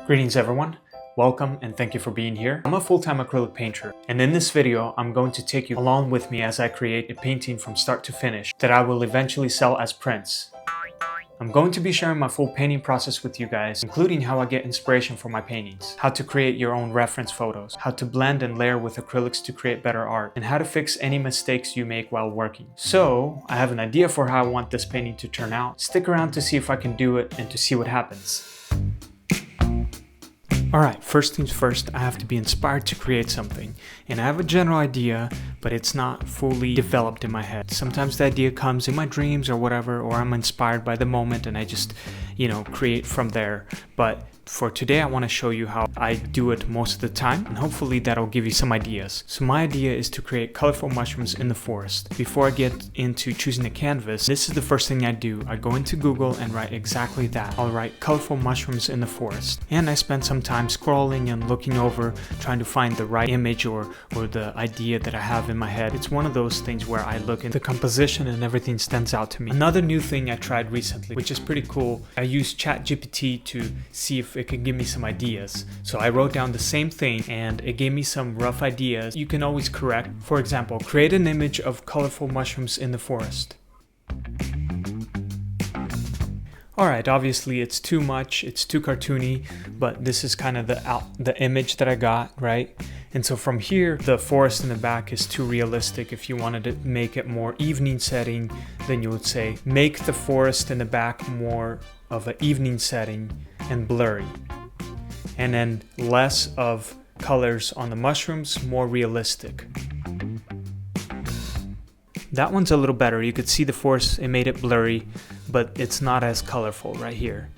Greetings everyone, welcome and thank you for being here. I'm a full-time acrylic painter, and in this video I'm going to take you along with me as I create a painting from start to finish that I will eventually sell as prints. I'm going to be sharing my full painting process with you guys, including how I get inspiration for my paintings, how to create your own reference photos, how to blend and layer with acrylics to create better art, and how to fix any mistakes you make while working. So, I have an idea for how I want this painting to turn out. Stick around to see if I can do it and to see what happens. Alright, first things first, I have to be inspired to create something. And I have a general idea, but it's not fully developed in my head. Sometimes the idea comes in my dreams or whatever, or I'm inspired by the moment and I just, create from there. But for today, I want to show you how I do it most of the time, and hopefully that'll give you some ideas. So my idea is to create colorful mushrooms in the forest. Before I get into choosing a canvas, this is the first thing I do. I go into Google and write exactly that. I'll write colorful mushrooms in the forest. And I spend some time scrolling and looking over, trying to find the right image or the idea that I have in my head. It's one of those things where I look at the composition and everything stands out to me. Another new thing I tried recently, which is pretty cool, I used ChatGPT to see if it could give me some ideas. So I wrote down the same thing and it gave me some rough ideas. You can always correct. For example, create an image of colorful mushrooms in the forest. Alright, obviously it's too much, it's too cartoony, but this is kind of the image that I got, right? And so from here, the forest in the back is too realistic. If you wanted to make it more evening setting, then you would say, make the forest in the back more of an evening setting and blurry. And then less of colors on the mushrooms, more realistic. That one's a little better. You could see the forest, it made it blurry, but it's not as colorful right here.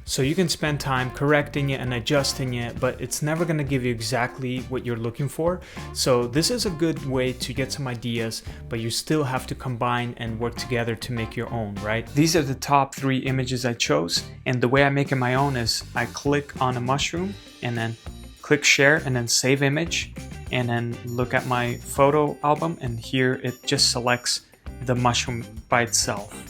So you can spend time correcting it and adjusting it, but it's never going to give you exactly what you're looking for. So this is a good way to get some ideas, but you still have to combine and work together to make your own, right? These are the top 3 images I chose, and the way I make it my own is I click on a mushroom and then click share and then save image, and then look at my photo album, and here it just selects the mushroom by itself.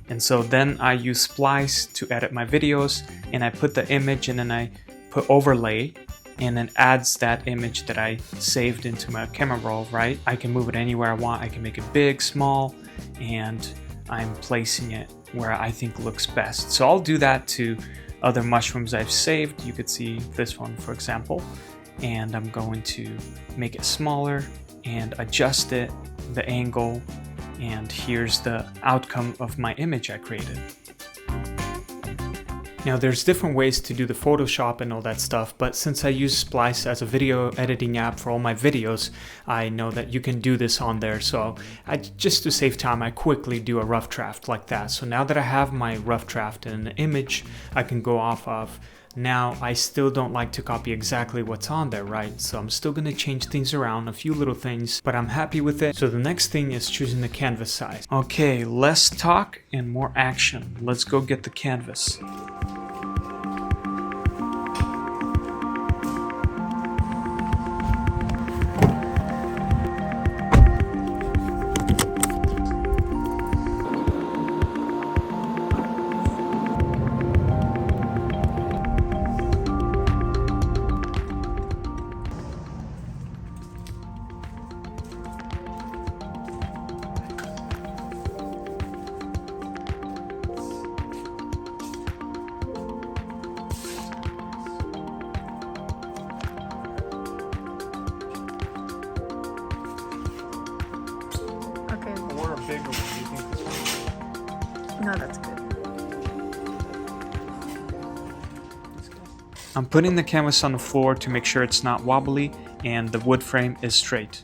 And so then I use Splice to edit my videos, and I put the image and then I put overlay, and then adds that image that I saved into my camera roll, right? I can move it anywhere I want. I can make it big, small, and I'm placing it where I think looks best. So I'll do that to other mushrooms I've saved. You could see this one, for example, and I'm going to make it smaller and adjust it, the angle, and here's the outcome of my image I created. Now there's different ways to do the Photoshop and all that stuff, but since I use Splice as a video editing app for all my videos, I know that you can do this on there. So just to save time, I quickly do a rough draft like that. So now that I have my rough draft and an image I can go off of, now I still don't like to copy exactly what's on there, right? So I'm still going to change things around, a few little things, but I'm happy with it. So the next thing is choosing the canvas size. Okay, less talk and more action. Let's go get the canvas. Bigger one, do you think this one? No, that's good. I'm putting the canvas on the floor to make sure it's not wobbly and the wood frame is straight.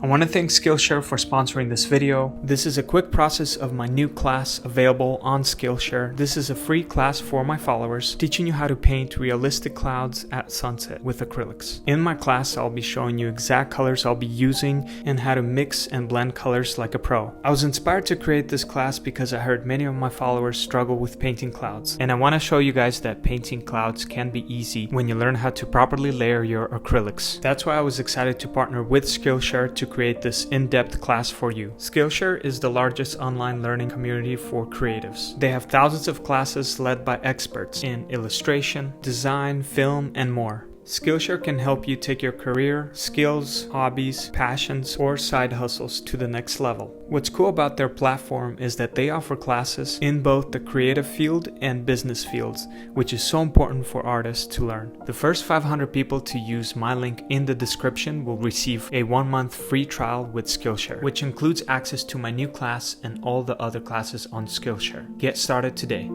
I want to thank Skillshare for sponsoring this video. This is a quick process of my new class available on Skillshare. This is a free class for my followers, teaching you how to paint realistic clouds at sunset with acrylics. In my class, I'll be showing you exact colors I'll be using and how to mix and blend colors like a pro. I was inspired to create this class because I heard many of my followers struggle with painting clouds. And I want to show you guys that painting clouds can be easy when you learn how to properly layer your acrylics. That's why I was excited to partner with Skillshare Skillshare to create this in-depth class for you. Skillshare is the largest online learning community for creatives. They have thousands of classes led by experts in illustration, design, film, and more. Skillshare can help you take your career, skills, hobbies, passions, or side hustles to the next level. What's cool about their platform is that they offer classes in both the creative field and business fields, which is so important for artists to learn. The first 500 people to use my link in the description will receive a 1-month free trial with Skillshare, which includes access to my new class and all the other classes on Skillshare. Get started today.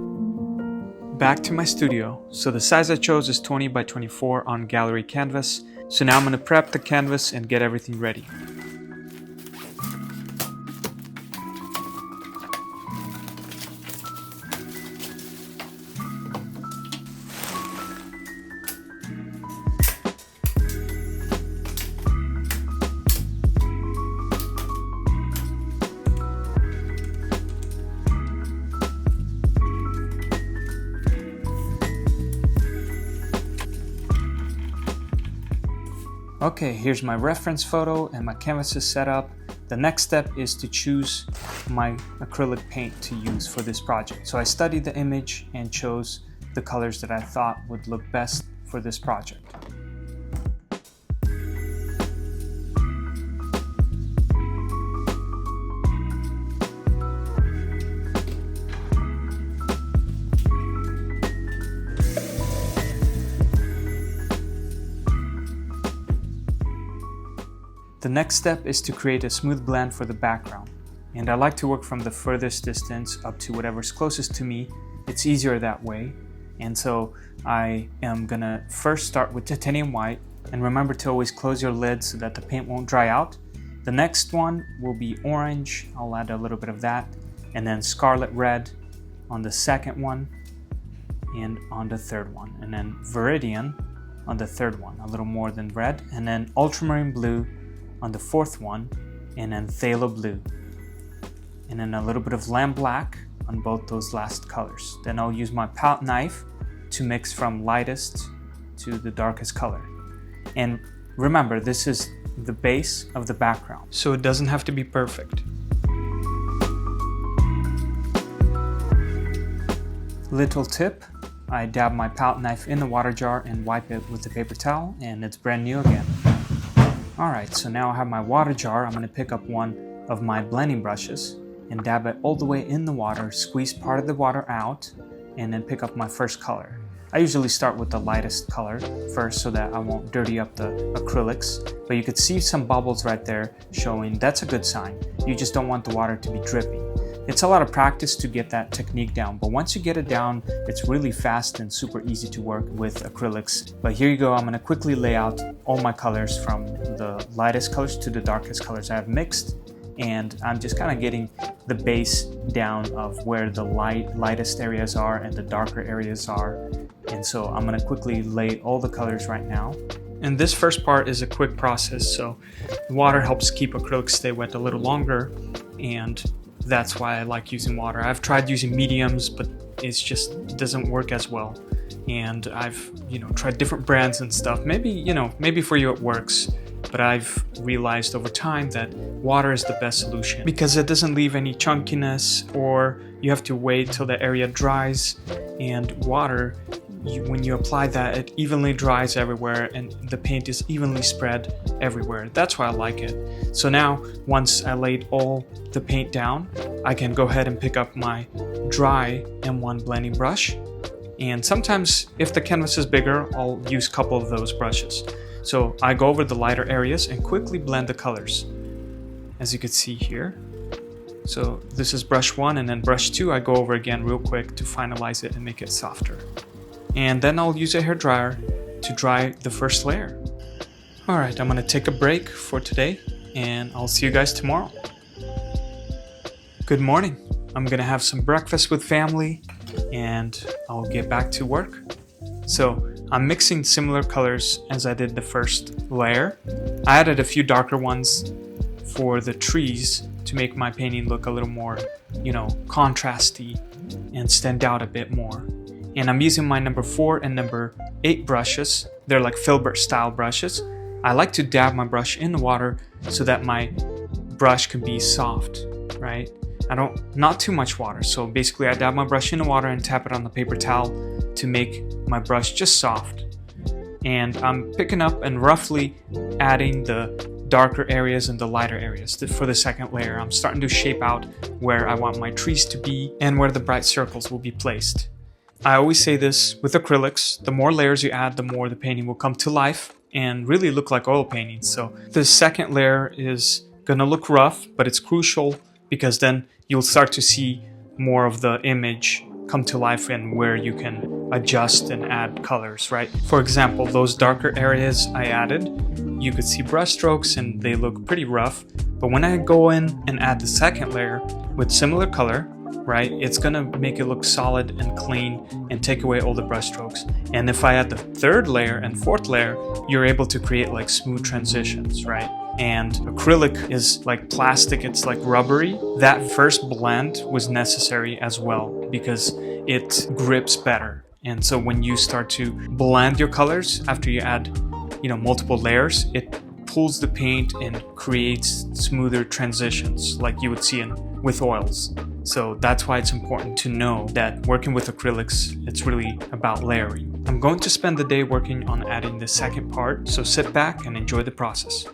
Back to my studio. So the size I chose is 20 by 24 on gallery canvas. So now I'm going to prep the canvas and get everything ready. Okay, here's my reference photo and my canvas is set up. The next step is to choose my acrylic paint to use for this project. So I studied the image and chose the colors that I thought would look best for this project. The next step is to create a smooth blend for the background, and I like to work from the furthest distance up to whatever's closest to me. It's easier that way, and so I am gonna first start with titanium white, and remember to always close your lid so that the paint won't dry out. The next one will be orange. I'll add a little bit of that, and then scarlet red on the second one and on the third one, and then viridian on the third one, a little more than red, and then ultramarine blue on the fourth one, and then phthalo blue, and then a little bit of lamp black on both those last colors. Then I'll use my palette knife to mix from lightest to the darkest color. And remember, this is the base of the background, so it doesn't have to be perfect. Little tip, I dab my palette knife in the water jar and wipe it with a paper towel, and it's brand new again. Alright, so now I have my water jar. I'm going to pick up one of my blending brushes and dab it all the way in the water, squeeze part of the water out, and then pick up my first color. I usually start with the lightest color first so that I won't dirty up the acrylics, but you could see some bubbles right there showing that's a good sign. You just don't want the water to be dripping. It's a lot of practice to get that technique down, but once you get it down, it's really fast and super easy to work with acrylics. But here you go, I'm going to quickly lay out all my colors from the lightest colors to the darkest colors I have mixed, and I'm just kind of getting the base down of where the lightest areas are and the darker areas are. And so I'm going to quickly lay all the colors right now. And this first part is a quick process, so water helps keep acrylics stay wet a little longer, and that's why I like using water. I've tried using mediums, but it doesn't work as well. And I've, tried different brands and stuff. Maybe for you it works, but I've realized over time that water is the best solution because it doesn't leave any chunkiness, or you have to wait till the area dries. And water, when you apply that, it evenly dries everywhere and the paint is evenly spread everywhere. That's why I like it. So now, once I laid all the paint down, I can go ahead and pick up my dry M1 blending brush. And sometimes, if the canvas is bigger, I'll use a couple of those brushes. So I go over the lighter areas and quickly blend the colors, as you can see here. So this is brush 1, and then brush 2 I go over again real quick to finalize it and make it softer. And then I'll use a hairdryer to dry the first layer. Alright, I'm going to take a break for today, and I'll see you guys tomorrow. Good morning. I'm going to have some breakfast with family, and I'll get back to work. So I'm mixing similar colors as I did the first layer. I added a few darker ones for the trees to make my painting look a little more, contrasty and stand out a bit more. And I'm using my number 4 and number 8 brushes. They're like filbert style brushes. I like to dab my brush in the water so that my brush can be soft, right? Not too much water. So basically I dab my brush in the water and tap it on the paper towel to make my brush just soft. And I'm picking up and roughly adding the darker areas and the lighter areas for the second layer. I'm starting to shape out where I want my trees to be and where the bright circles will be placed. I always say this with acrylics, the more layers you add, the more the painting will come to life and really look like oil paintings. So the second layer is gonna look rough, but it's crucial because then you'll start to see more of the image come to life and where you can adjust and add colors, right? For example, those darker areas I added, you could see brush strokes and they look pretty rough. But when I go in and add the second layer with similar color, right, it's gonna make it look solid and clean and take away all the brush strokes. And if I add the third layer and fourth layer, you're able to create like smooth transitions, right? And acrylic is like plastic, it's like rubbery. That first blend was necessary as well because it grips better. And so when you start to blend your colors after you add, multiple layers, it pulls the paint and creates smoother transitions like you would see with oils. So that's why it's important to know that working with acrylics, it's really about layering. I'm going to spend the day working on adding the second part, so sit back and enjoy the process.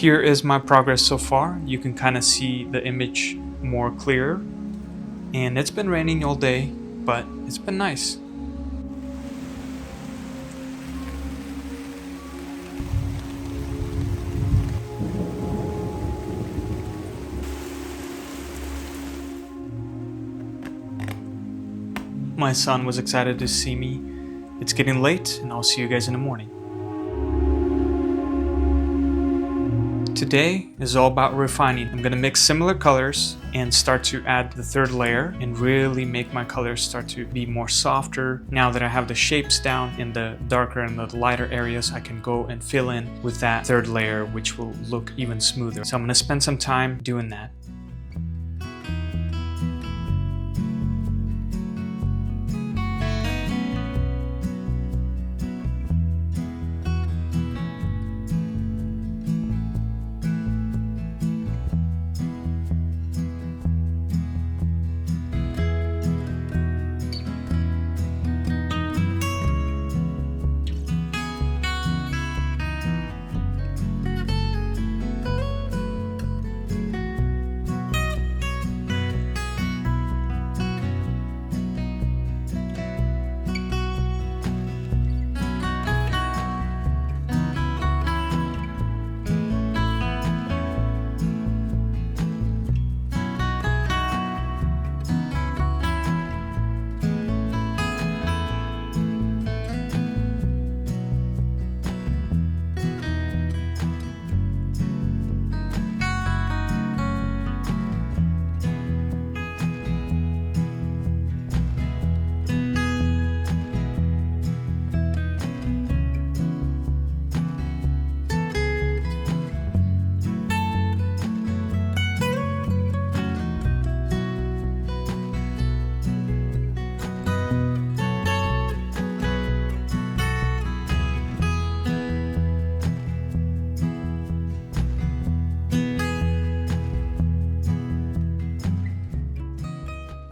Here is my progress so far. You can kind of see the image more clear. And it's been raining all day, but it's been nice. My son was excited to see me. It's getting late, and I'll see you guys in the morning. Today is all about refining. I'm going to mix similar colors and start to add the third layer and really make my colors start to be more softer. Now that I have the shapes down in the darker and the lighter areas, I can go and fill in with that third layer, which will look even smoother. So I'm going to spend some time doing that.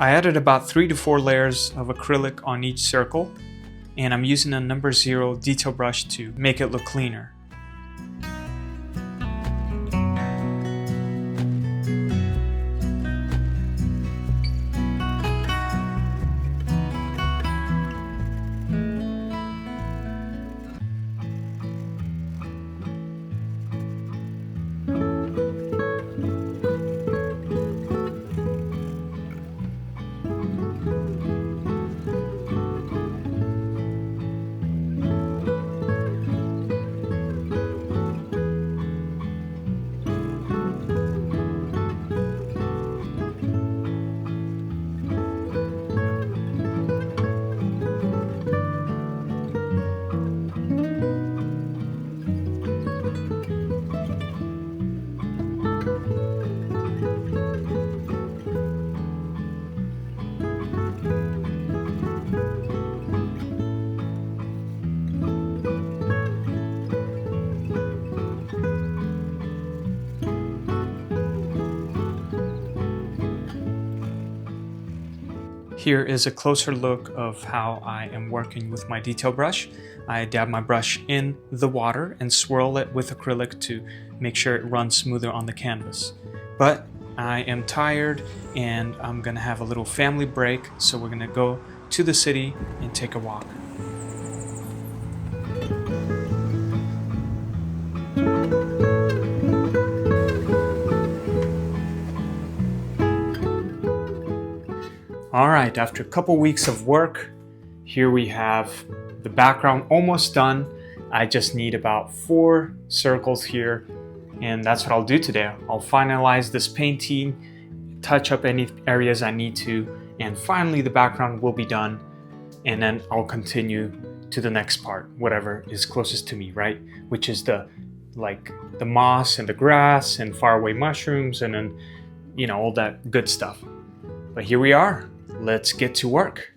I added about 3 to 4 layers of acrylic on each circle, and I'm using a number 0 detail brush to make it look cleaner. Here is a closer look of how I am working with my detail brush. I dab my brush in the water and swirl it with acrylic to make sure it runs smoother on the canvas. But I am tired and I'm gonna have a little family break, so we're gonna go to the city and take a walk. Alright, after a couple weeks of work, here we have the background almost done. I just need about 4 circles here, and that's what I'll do today. I'll finalize this painting, touch up any areas I need to, and finally the background will be done, and then I'll continue to the next part, whatever is closest to me, right? Which is the moss and the grass and faraway mushrooms and then, you know, all that good stuff. But here we are. Let's get to work.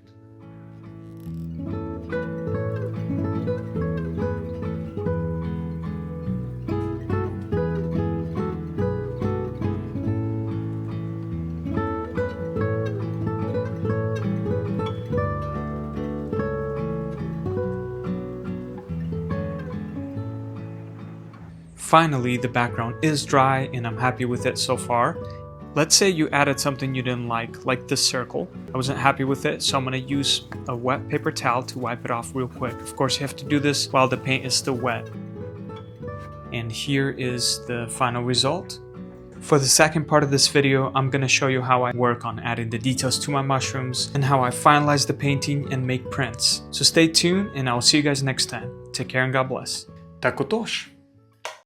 Finally, the background is dry and I'm happy with it so far. Let's say you added something you didn't like this circle. I wasn't happy with it, so I'm gonna use a wet paper towel to wipe it off real quick. Of course, you have to do this while the paint is still wet. And here is the final result. For the second part of this video, I'm gonna show you how I work on adding the details to my mushrooms and how I finalize the painting and make prints. So stay tuned and I'll see you guys next time. Take care and God bless. Takotosh!